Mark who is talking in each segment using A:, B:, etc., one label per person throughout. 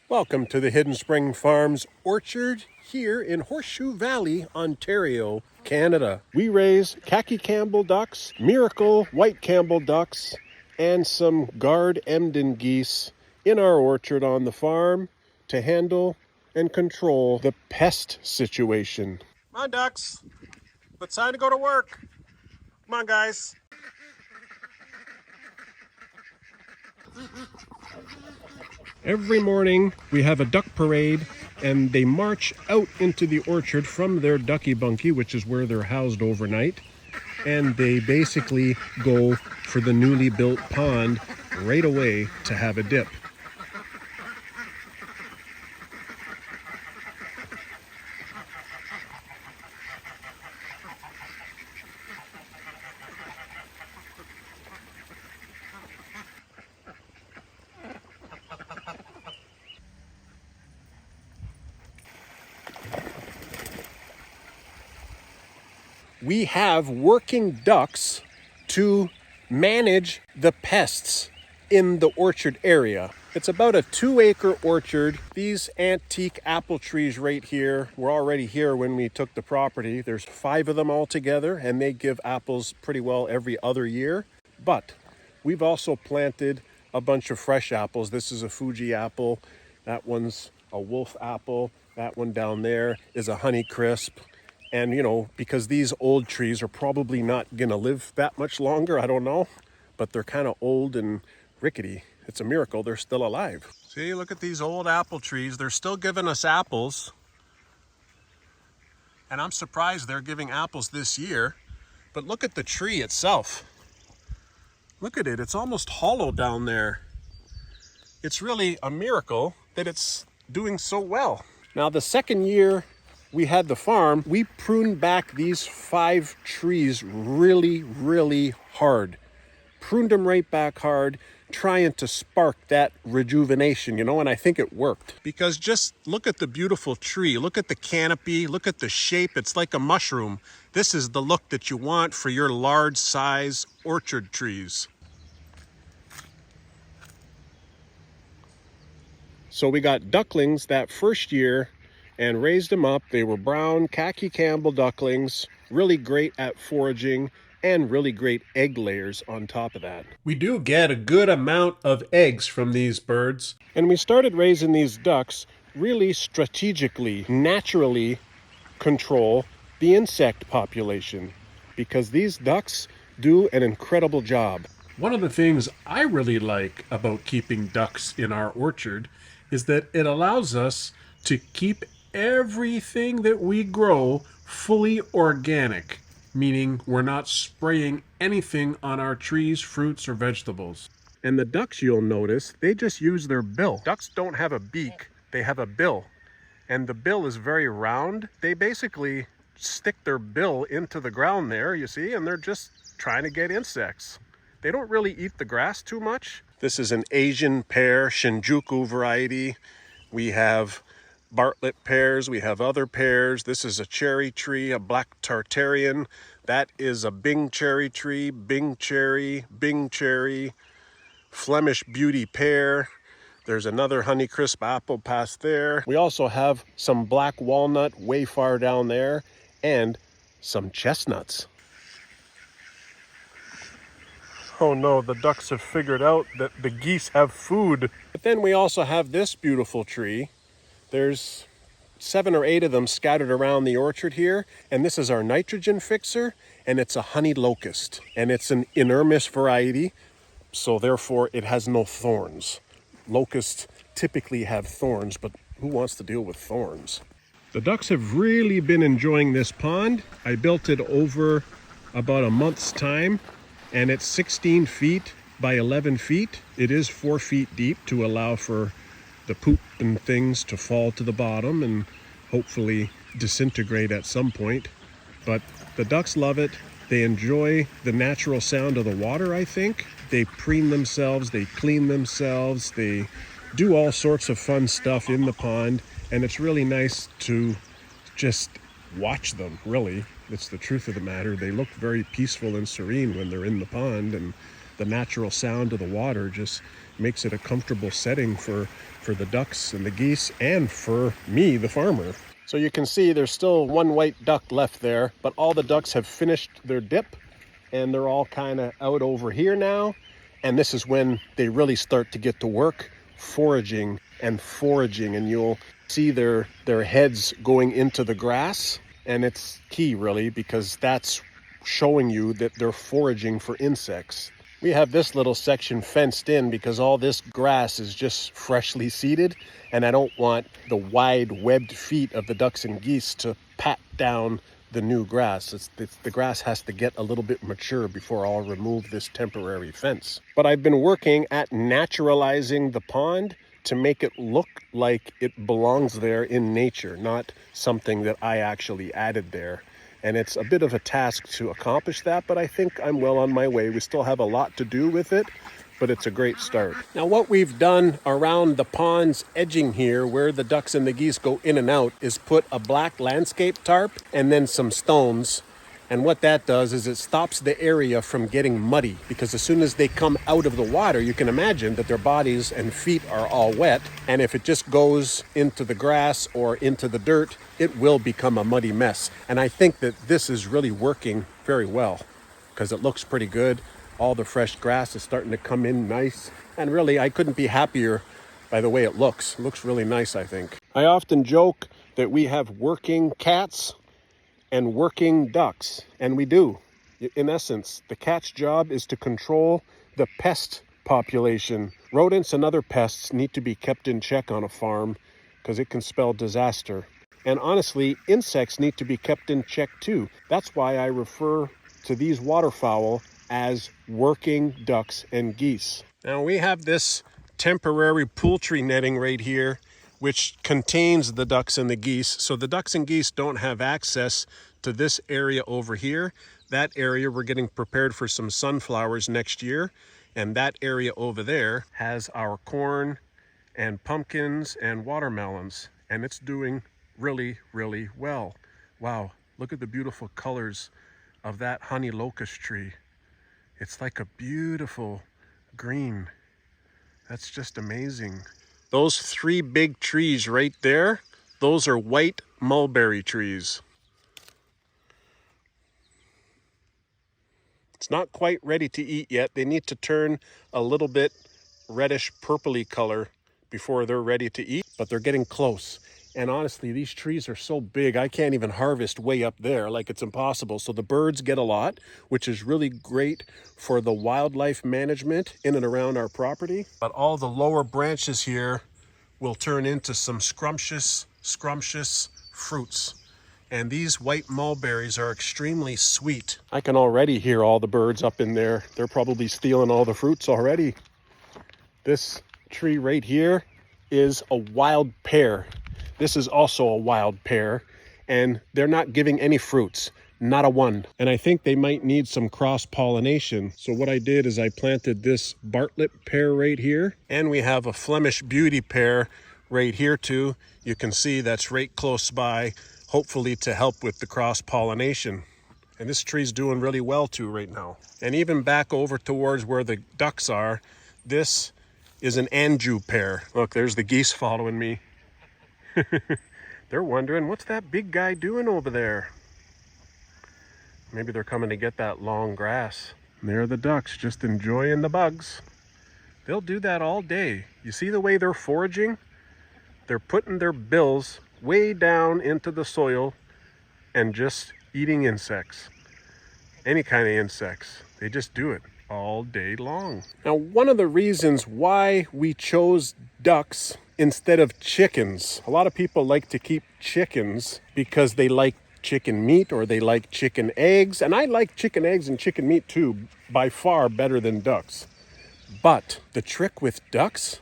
A: Welcome to the Hidden Spring Farms orchard here in Horseshoe Valley, Ontario, Canada. We raise khaki Campbell ducks, miracle white Campbell ducks, and some guard Emden geese in our orchard on the farm to handle and control the pest situation. Come on, ducks. It's time to go to work. Come on, guys. Every morning we have a duck parade and they march out into the orchard from their ducky bunkie, which is where they're housed overnight. And they basically go for the newly built pond right away to have a dip. We have working ducks to manage the pests in the orchard area. It's about a 2-acre orchard. These antique apple trees right here were already here when we took the property. There's 5 of them all together and they give apples pretty well every other year. But we've also planted a bunch of fresh apples. This is a Fuji apple. That one's a wolf apple. That one down there is a honey crisp. And, you know, because these old trees are probably not going to live that much longer, I don't know. But they're kind of old and rickety. It's a miracle they're still alive. See, look at these old apple trees. They're still giving us apples. And I'm surprised they're giving apples this year. But look at the tree itself. Look at it. It's almost hollow down there. It's really a miracle that it's doing so well. Now, the second year we had the farm, we pruned back these 5 trees really hard. Pruned them right back hard, trying to spark that rejuvenation, and I think it worked. Because just look at the beautiful tree, look at the canopy, look at the shape, it's like a mushroom. This is the look that you want for your large size orchard trees. So we got ducklings that first year and raised them up. They were brown khaki Campbell ducklings, really great at foraging and really great egg layers on top of that. We do get a good amount of eggs from these birds. And we started raising these ducks really strategically, naturally control the insect population because these ducks do an incredible job. One of the things I really like about keeping ducks in our orchard is that it allows us to keep everything that we grow fully organic, meaning we're not spraying anything on our trees, fruits, or vegetables. And the ducks, you'll notice, they just use their bill. Ducks don't have a beak, they have a bill. And the bill is very round. They basically stick their bill into the ground there, you see, and they're just trying to get insects. They don't really eat the grass too much. This is an Asian pear, Shinjuku variety. We have Bartlett pears, we have other pears. This is a cherry tree, a black Tartarian. That is a Bing cherry tree, Bing cherry, Flemish beauty pear. There's another Honeycrisp apple past there. We also have some black walnut way far down there and some chestnuts. Oh no, the ducks have figured out that the geese have food. But then we also have this beautiful tree. There's 7 or 8 of them scattered around the orchard here, and this is our nitrogen fixer, and it's a honey locust, and it's an inermis variety, so therefore it has no thorns. Locusts typically have thorns, but who wants to deal with thorns? The ducks have really been enjoying this pond. I built it over about a month's time, and it's 16 feet by 11 feet. It is 4 feet deep to allow for the poop and things to fall to the bottom and hopefully disintegrate at some point. But the ducks love it. They enjoy the natural sound of the water, I think. They preen themselves, they clean themselves, they do all sorts of fun stuff in the pond, and it's really nice to just watch them, really. It's the truth of the matter. They look very peaceful and serene when they're in the pond, and the natural sound of the water just makes it a comfortable setting for the ducks and the geese and for me, the farmer. So you can see there's still one white duck left there, but all the ducks have finished their dip and they're all kind of out over here now. And this is when they really start to get to work foraging, and you'll see their heads going into the grass. And it's key, really, because that's showing you that they're foraging for insects. We have this little section fenced in because all this grass is just freshly seeded, and I don't want the wide webbed feet of the ducks and geese to pat down the new grass. The grass has to get a little bit mature before I'll remove this temporary fence. But I've been working at naturalizing the pond to make it look like it belongs there in nature, not something that I actually added there. And it's a bit of a task to accomplish that, but I think I'm well on my way. We still have a lot to do with it, but it's a great start. Now, what we've done around the pond's edging here, where the ducks and the geese go in and out, is put a black landscape tarp and then some stones. And what that does is it stops the area from getting muddy, because as soon as they come out of the water, you can imagine that their bodies and feet are all wet. And if it just goes into the grass or into the dirt, it will become a muddy mess. And I think that this is really working very well because it looks pretty good. All the fresh grass is starting to come in nice. And really, I couldn't be happier by the way it looks. It looks really nice, I think. I often joke that we have working cats and working ducks, and we do. In essence, the cat's job is to control the pest population. Rodents and other pests need to be kept in check on a farm because it can spell disaster. And honestly, insects need to be kept in check too. That's why I refer to these waterfowl as working ducks and geese. Now we have this temporary poultry netting right here, which contains the ducks and the geese. So the ducks and geese don't have access to this area over here. That area, we're getting prepared for some sunflowers next year. And that area over there has our corn and pumpkins and watermelons. And it's doing really, really well. Wow, look at the beautiful colors of that honey locust tree. It's like a beautiful green. That's just amazing. Those three big trees right there, those are white mulberry trees. It's not quite ready to eat yet. They need to turn a little bit reddish purpley color before they're ready to eat, but they're getting close. And honestly, these trees are so big, I can't even harvest way up there, like it's impossible. So the birds get a lot, which is really great for the wildlife management in and around our property. But all the lower branches here will turn into some scrumptious fruits. And these white mulberries are extremely sweet. I can already hear all the birds up in there. They're probably stealing all the fruits already. This tree right here is a wild pear. This is also a wild pear, and they're not giving any fruits, not a one. And I think they might need some cross-pollination. So what I did is I planted this Bartlett pear right here, and we have a Flemish beauty pear right here too. You can see that's right close by, hopefully to help with the cross-pollination. And this tree's doing really well too right now. And even back over towards where the ducks are, this is an Anjou pear. Look, there's the geese following me. They're wondering, what's that big guy doing over there? Maybe they're coming to get that long grass. And there are the ducks, just enjoying the bugs. They'll do that all day. You see the way they're foraging? They're putting their bills way down into the soil and just eating insects. Any kind of insects. They just do it all day long. Now, one of the reasons why we chose ducks instead of chickens, a lot of people like to keep chickens because they like chicken meat or they like chicken eggs. And I like chicken eggs and chicken meat too, by far better than ducks. But the trick with ducks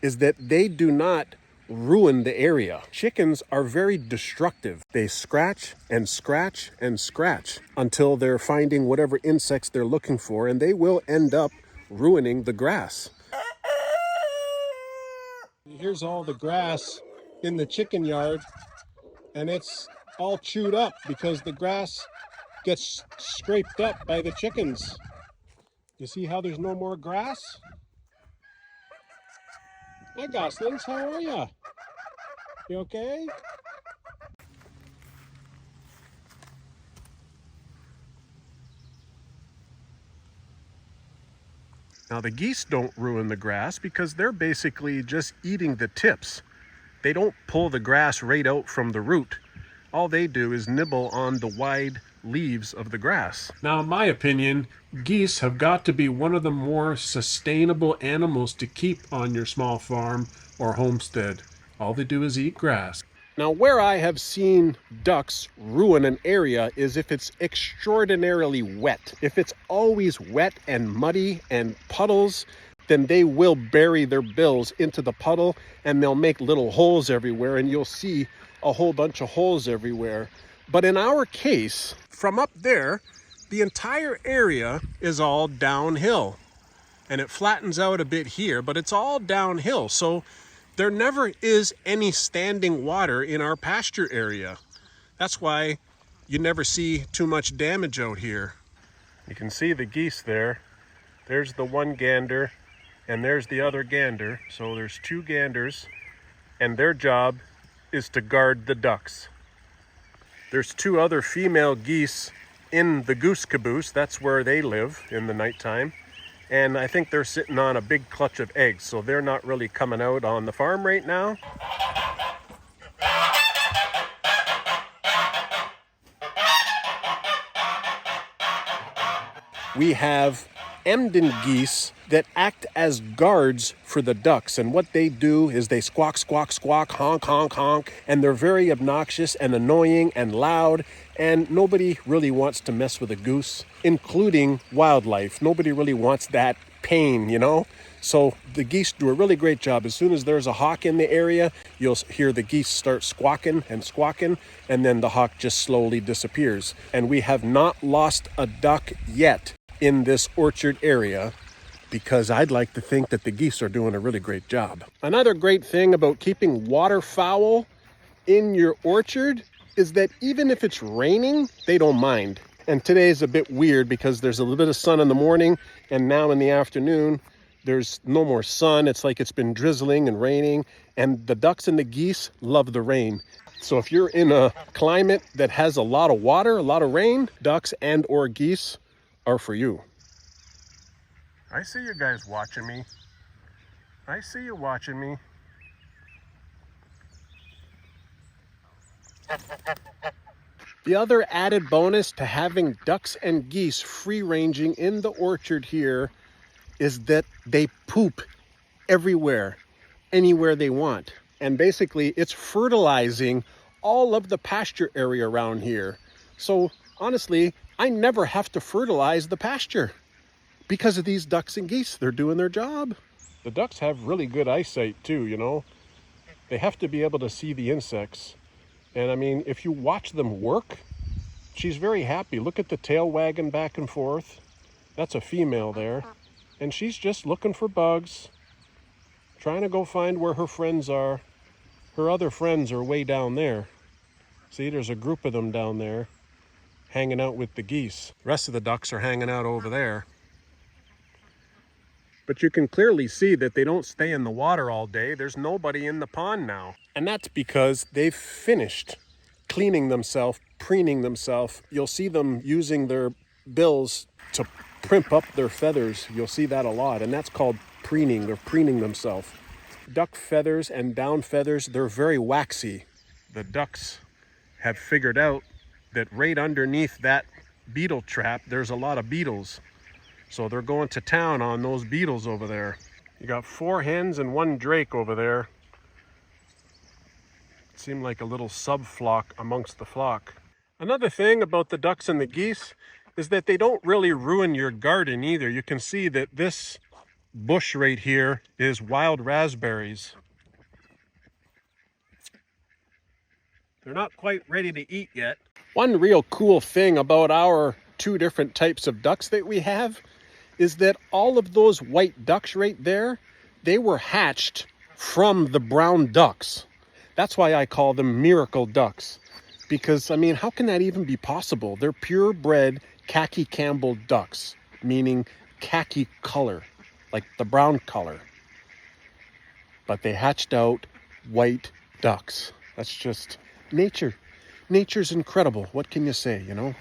A: is that they do not ruin the area. Chickens are very destructive. They scratch and scratch and scratch until they're finding whatever insects they're looking for, and they will end up ruining the grass. Here's all the grass in the chicken yard, and it's all chewed up because the grass gets scraped up by the chickens. You see how there's no more grass? Hi, goslings, how are ya? You okay? Now the geese don't ruin the grass because they're basically just eating the tips. They don't pull the grass right out from the root. All they do is nibble on the wide leaves of the grass. Now, in my opinion, geese have got to be one of the more sustainable animals to keep on your small farm or homestead. All they do is eat grass. Now, where I have seen ducks ruin an area is if it's extraordinarily wet. If it's always wet and muddy and puddles, then they will bury their bills into the puddle and they'll make little holes everywhere, and you'll see a whole bunch of holes everywhere. But in our case, from up there, the entire area is all downhill. And it flattens out a bit here, but it's all downhill. So there never is any standing water in our pasture area. That's why you never see too much damage out here. You can see the geese there. There's the one gander, and there's the other gander. So there's two ganders, and their job is to guard the ducks. There's two other female geese in the goose caboose. That's where they live in the nighttime. And I think they're sitting on a big clutch of eggs, so they're not really coming out on the farm right now. We have Emden geese that act as guards for the ducks, and what they do is they squawk, squawk, squawk, honk, honk, honk, and they're very obnoxious and annoying and loud, and nobody really wants to mess with a goose, including wildlife. Nobody really wants that pain, you know? So the geese do a really great job. As soon as there's a hawk in the area, you'll hear the geese start squawking and squawking, and then the hawk just slowly disappears. And we have not lost a duck yet in this orchard area, because I'd like to think that the geese are doing a really great job. Another great thing about keeping waterfowl in your orchard is that even if it's raining, they don't mind. And today is a bit weird because there's a little bit of sun in the morning, and now in the afternoon, there's no more sun. It's like it's been drizzling and raining, and the ducks and the geese love the rain. So if you're in a climate that has a lot of water, a lot of rain, ducks and or geese are for you. I see you guys watching me. I see you watching me. The other added bonus to having ducks and geese free ranging in the orchard here is that they poop everywhere, anywhere they want. And basically it's fertilizing all of the pasture area around here. So honestly, I never have to fertilize the pasture because of these ducks and geese. They're doing their job. The ducks have really good eyesight too, you know. They have to be able to see the insects. And I mean, if you watch them work, she's very happy. Look at the tail wagging back and forth. That's a female there. And she's just looking for bugs, trying to go find where her friends are. Her other friends are way down there. See, there's a group of them down there hanging out with the geese. The rest of the ducks are hanging out over there. But you can clearly see that they don't stay in the water all day. There's nobody in the pond now. And that's because they've finished cleaning themselves, preening themselves. You'll see them using their bills to primp up their feathers. You'll see that a lot, and that's called preening. They're preening themselves. Duck feathers and down feathers, they're very waxy. The ducks have figured out that right underneath that beetle trap, there's a lot of beetles. So they're going to town on those beetles over there. You got 4 hens and 1 drake over there. It seemed like a little sub-flock amongst the flock. Another thing about the ducks and the geese is that they don't really ruin your garden either. You can see that this bush right here is wild raspberries. They're not quite ready to eat yet. One real cool thing about our 2 different types of ducks that we have is that all of those white ducks right there, they were hatched from the brown ducks. That's why I call them miracle ducks. Because, I mean, how can that even be possible? They're purebred khaki Campbell ducks, meaning khaki color, like the brown color. But they hatched out white ducks. That's just nature. Nature's incredible. What can you say, you know?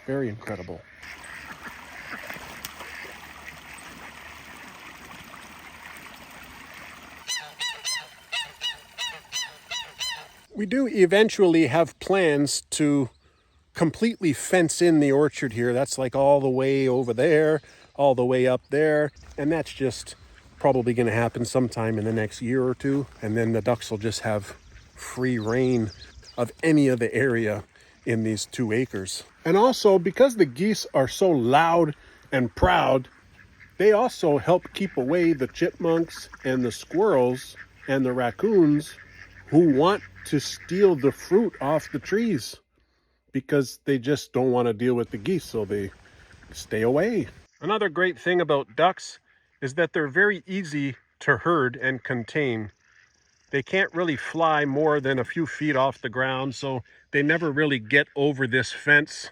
A: Very incredible. We do eventually have plans to completely fence in the orchard here. That's like all the way over there, all the way up there. And that's just probably going to happen sometime in the next year or two. And then the ducks will just have free reign of any of the area in these 2 acres. And also, because the geese are so loud and proud, they also help keep away the chipmunks and the squirrels and the raccoons who want to steal the fruit off the trees, because they just don't want to deal with the geese, so they stay away. Another great thing about ducks is that they're very easy to herd and contain. They can't really fly more than a few feet off the ground, so they never really get over this fence.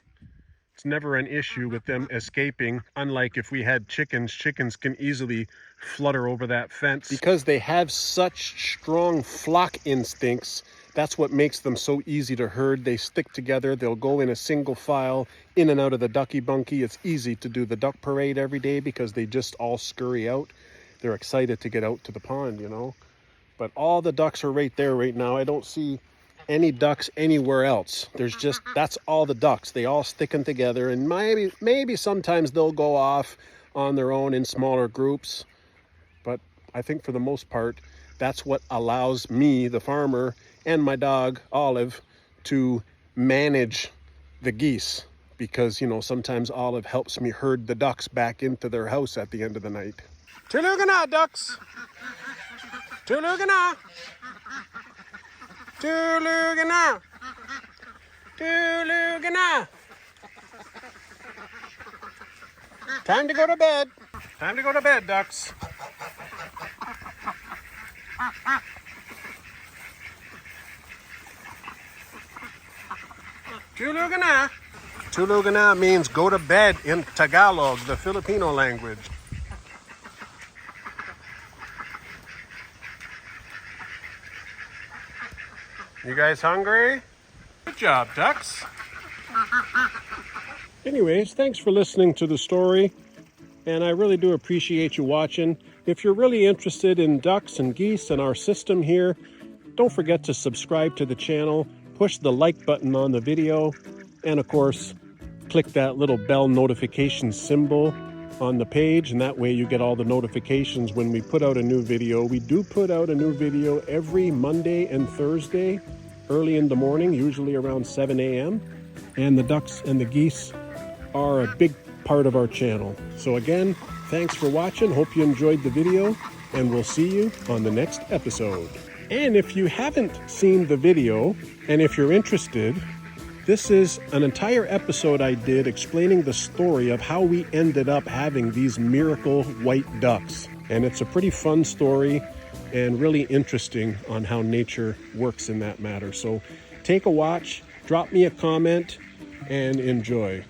A: It's never an issue with them escaping, unlike if we had chickens. Chickens can easily flutter over that fence. Because they have such strong flock instincts, that's what makes them so easy to herd. They stick together, they'll go in a single file, in and out of the ducky bunkie. It's easy to do the duck parade every day because they just all scurry out. They're excited to get out to the pond, you know. But all the ducks are right there right now. I don't see any ducks anywhere else. There's just, that's all the ducks. They all sticking together, and maybe sometimes they'll go off on their own in smaller groups. But I think for the most part, that's what allows me, the farmer, and my dog, Olive, to manage the geese. Because, you know, sometimes Olive helps me herd the ducks back into their house at the end of the night. Tulugana, ducks! Tulugana! Tulugana! Tulugana! Time to go to bed. Time to go to bed, ducks. Tulugana! Tulugana means go to bed in Tagalog, the Filipino language. You guys hungry? Good job, ducks. Anyways, thanks for listening to the story, and I really do appreciate you watching. If you're really interested in ducks and geese and our system here, don't forget to subscribe to the channel, push the like button on the video, and of course, click that little bell notification symbol on the page, and that way you get all the notifications when we put out a new video. We do put out a new video every Monday and Thursday, early in the morning, usually around 7 a.m. And the ducks and the geese are a big part of our channel. So again, thanks for watching. Hope you enjoyed the video, and we'll see you on the next episode. And if you haven't seen the video, and if you're interested, this is an entire episode I did explaining the story of how we ended up having these miracle white ducks. And it's a pretty fun story and really interesting on how nature works in that matter. So take a watch, drop me a comment, and enjoy.